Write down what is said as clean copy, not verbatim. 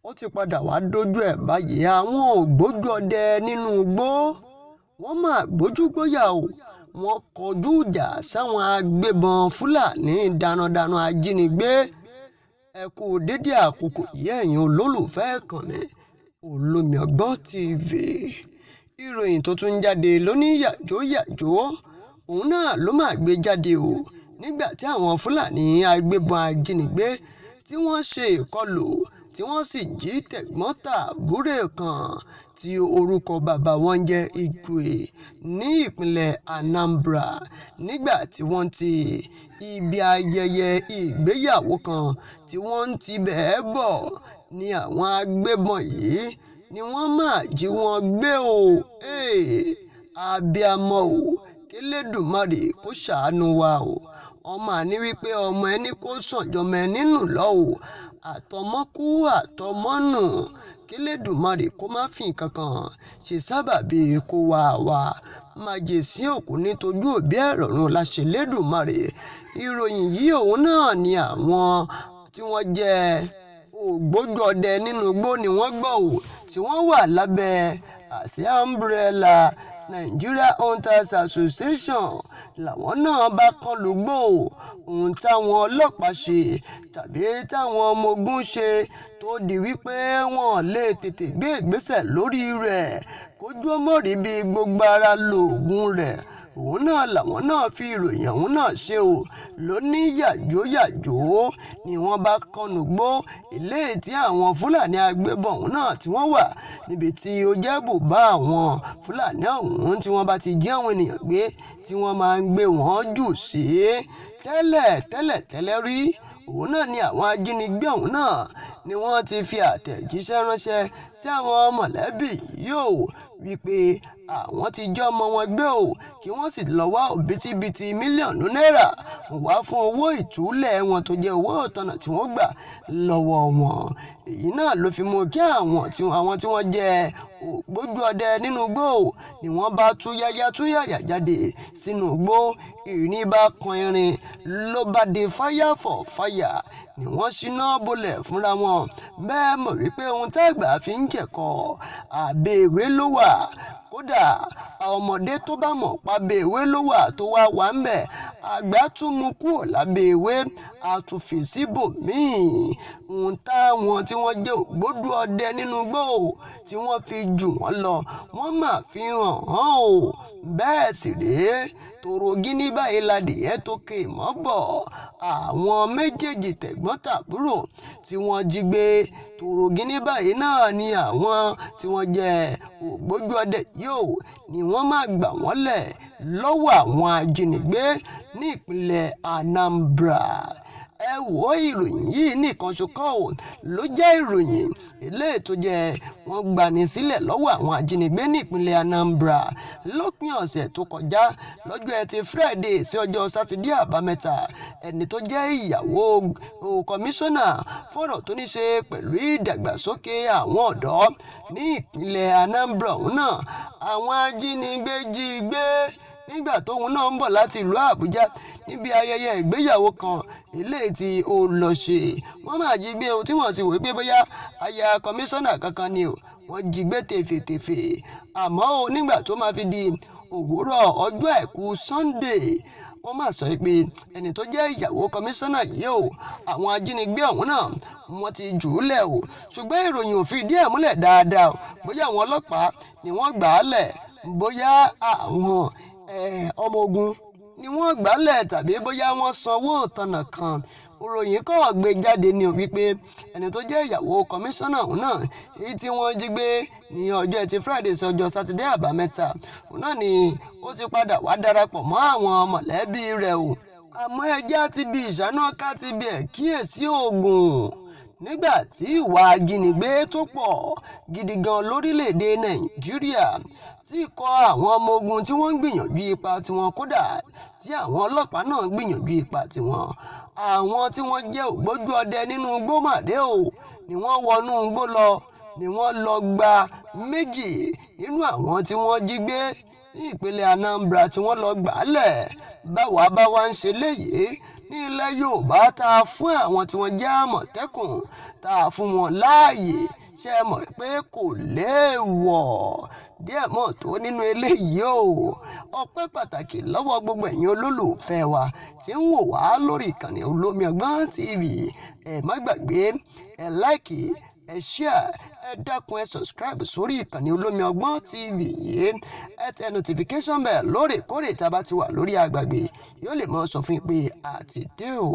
ó ti padà wá dójú ẹ̀ báyìí. Àwọn ògbójú ọdẹ nínú igbó wọ́n máa gbójú gbóyà o, wọ́n kọjú ìjà sáwọn agbébọn Fúlàní darandaran ajínigbé. Ẹ kú dédé àkókò yìí ẹ̀yin olólùfẹ́ ìkànnì Olómi Ọgbọ́n TV. Ìròyìn tó tún jáde lóní yàjóyàjó òun náà ló máa gbé jáde o, nígbà tí àwọn Fúlàní agbébọn ajínigbé tí wọ́n ṣe ìkọlù tí wọ́n sì jí tẹ̀gbọ́n-tàbúrò kan tí orúkọ bàbá wọn jẹ́ Igwe ní ìpínlẹ̀ Anambra, nígbà tí wọ́n ti ibi ayẹyẹ ìgbéyàwó kan tí wọ́n ń tibẹ̀ bọ̀ ní àwọn agbébọn yìí ni wọ́n máa jí wọn gbé o. Abíamọ o, k'Elédùmarè kó ṣàánú wa o. Ọmọ àní wípé ọmọ ẹni kó sàn jọmọ ẹni nù lọ o. Àtọmọ́kú àtọmọ́nù, k'Elédùmarè kó má fi nǹkan kan ṣe sábàbí kó wá wa. Májèsín òkú ní tojú òbí ẹ̀rọ̀rùn láṣẹ Elédùmarè. Ìròyìn yìí òun náà ni àwọn tí wọ́n jẹ́ ògbójú ọdẹ nínú igbó ni wọ́n gbọ́ o, tí wọ́n wà lábẹ́ àsíá umbrella Nigeria Hunters Association làwọn náà bá kán lùgbò. Ohun táwọn ọlọ́pàá ṣe tàbí táwọn ọmọ ogun ṣe tó di wípé wọn lè tètè gbé ìgbésẹ̀ lórí rẹ̀, kójú ọmọ rí bí gbogbo ara lóògùn rẹ̀, òun náà làwọn náà fi ìròyìn ọ̀hún náà ṣe o. Lóní yàjóyàjó ni wọ́n bá kánú gbó ilé tí àwọn Fúlàní agbébọn ọ̀hún náà tí wọ́n wà, níbi tí ó jẹ́ bùbá àwọn Fúlàní ọ̀hún tí wọ́n bá ti jí àwọn ènìyàn gbé tí wọ́n máa ń gbé wọn jù sí. Tẹ́lẹ̀ rí òun náà ni àwọn ajínigbé ọ̀hún náà ni wọ́n ti fi àtẹ̀jíṣẹ́ ránṣẹ́ sí àwọn mọ̀lẹ́bí yìí o, wípé àwọn ti jọ́ ọmọ wọn gbé o, kí wọ́n sì lọ wá òbítíbitì mílíọ̀nù náírà wá fún owó ìtúlẹ̀ wọn tó jẹ́ owó ìtanà tí wọ́n gbà lọ́wọ́ wọn. Èyí náà ló fi mú kí àwọn tí wọ́n jẹ́ ògbójú ọdẹ nínú igbó ni wọ́n bá tú yáyà jáde sínú igbó. Ìrìn bá kan irin ló bá di fire for fire, ni wọ́n ṣíná bolẹ̀ fúnra wọn. Bẹ́ẹ̀ mọ̀ wípé ohun tágbà fi ń jẹ̀kọ abẹ́ ewé ló wà. Kódà ọmọdé tó bá mọ̀ pábẹ́ ewé ló wà tó wà ń bẹ̀, àgbà tún mú kúrò lábẹ́ ewé àtúnfì síbòmíì. Ohun táwọn tí wọ́n jẹ́ ògbójú ọdẹ nínú igbó tí wọ́n fi jù wọ́n lọ wọ́n máa fi hàn o. Bẹ́ẹ̀ sì rèé, tòrò gíní báyìí ladìyẹ tó ké mọ́ bọ̀. Àwọn méjèèjì tẹ̀gbọ́n-tàbúrò tí wọ́n jí gbé, tòrò gíní báyìí náà ni àwọn tí wọ́n jẹ́ ògbójú ọdẹ yìí ni wọ́n máa gbà wọ́n lẹ̀ lọ́wọ́ àwọn ajínigbé ní ìpínlẹ̀ Anambra. Ẹ wo ìròyìn yìí nìkan ṣokọ́ ò ló jẹ́ ìròyìn eléyìí tó jẹ́ wọ́n gbani sílẹ̀ lọ́wọ́ àwọn ajínigbé ní ìpínlẹ̀ Anambra lópin ọ̀sẹ̀ tó kọjá lọ́jọ́ Ẹtì Friday sí ọjọ́ Sátidé àbámẹ́ta. Ẹni tó jẹ́ ìyàwó kọmíṣánná fọ́rọ̀ tó ní ṣe pẹ̀lú ìdàgbàsókè àwọn ọ̀dọ́ ní ìpínlẹ̀ Anambra ọ̀hún náà àwọn ajínigbé jí gbé nígbà tóun náà ń bọ̀ láti ìlú Àbújá níbi ayẹyẹ ìgbéyàwó kan eléyìí tí ó lọ ṣe. Wọ́n máa jí gbé o tí wọ́n ti wò pé bóyá aya kọmíṣánná kankan ni o, wọ́n jí gbé tèfètèfè. Àmọ́ o nígbà tó máa fi di òwúrọ̀ ọjọ́ àìkú Sunday, wọ́n máa sọ pé ẹni tó jẹ́ ìyàwó kọmíṣánná yìí o, àwọn ajínigbé ọ̀hún náà wọ́n ti jù ú lẹ̀ o. Ṣùgbọ́n ìròyìn ò fi ìdí ẹ̀ múlẹ̀ dáadáa o, bóyá àwọn ọlọ́pàá ni wọ́n gbà á lẹ̀, bóyá àwọn ọmọ ogun ni wọ́n gbálẹ̀ tàbí bóyá wọ́n sanwó ìtanà kan. Ìròyìn kọ́ gbé jáde ní wípé ẹni tó jẹ́ ìyàwó kọmíṣánná ọ̀hún náà èyí tí wọ́n jí gbé ní ọjọ́ Ẹtì Friday sí ọjọ́ Sátidé àbámẹ́ta òun náà ni ó ti padà wá darapọ̀ mọ́ àwọn mọ̀lẹ́bí rẹ̀ o. Àmọ́ ẹjẹ́ ti bi ìṣáná ká ti bi ẹ̀ kíyèsí oògùn. Nígbà tí ìwà ajínigbé tó pọ̀ gidi gan lórílẹ̀‐èdè Nàìjíríà tí ikọ̀ àwọn ọmọ ogun tí wọ́n ń gbìyànjú ipa tiwọn, kódà tí àwọn ọlọ́pàá náà ń gbìyànjú ipa tiwọn, àwọn tí wọ́n jẹ́ ògbójú ọdẹ nínú igbó màdé o ni wọ́n wọnú igbó lọ ni wọ́n lọ gba méjì nínú àwọn tí wọ́n jí gbé ní ìpínlẹ̀ Anambra tí wọ́n lọ gbàálẹ̀ báwa bá wá ń ṣe léyìí ní ilẹ̀ Yorùbá tá a fún àwọn tí wọ́n jẹ́ Àmọ̀tẹ́kùn tá a fún wọn láàyè ṣe mọ̀ pé kò léèwọ̀ díẹ̀ mọ̀ tó nínú eléyìí o. Ọpẹ́ pàtàkì lọ́wọ́ gbogbo ẹ̀yin olólùfẹ́ wa tí ń wò wá lórí ìkànnì Olómi Ọgbọ́n TV. Ẹ má gbàgbé ẹ láìkì ẹ share ẹ dákun ẹ subscribe sórí ìkànnì Olómi Ọgbọ́n TV yìí. Ẹ tẹ notification bell lóòrèkóòrè tá a bá ti wà lórí agbègbè yóò lè mọ sọ fún yín pé a ti dé o.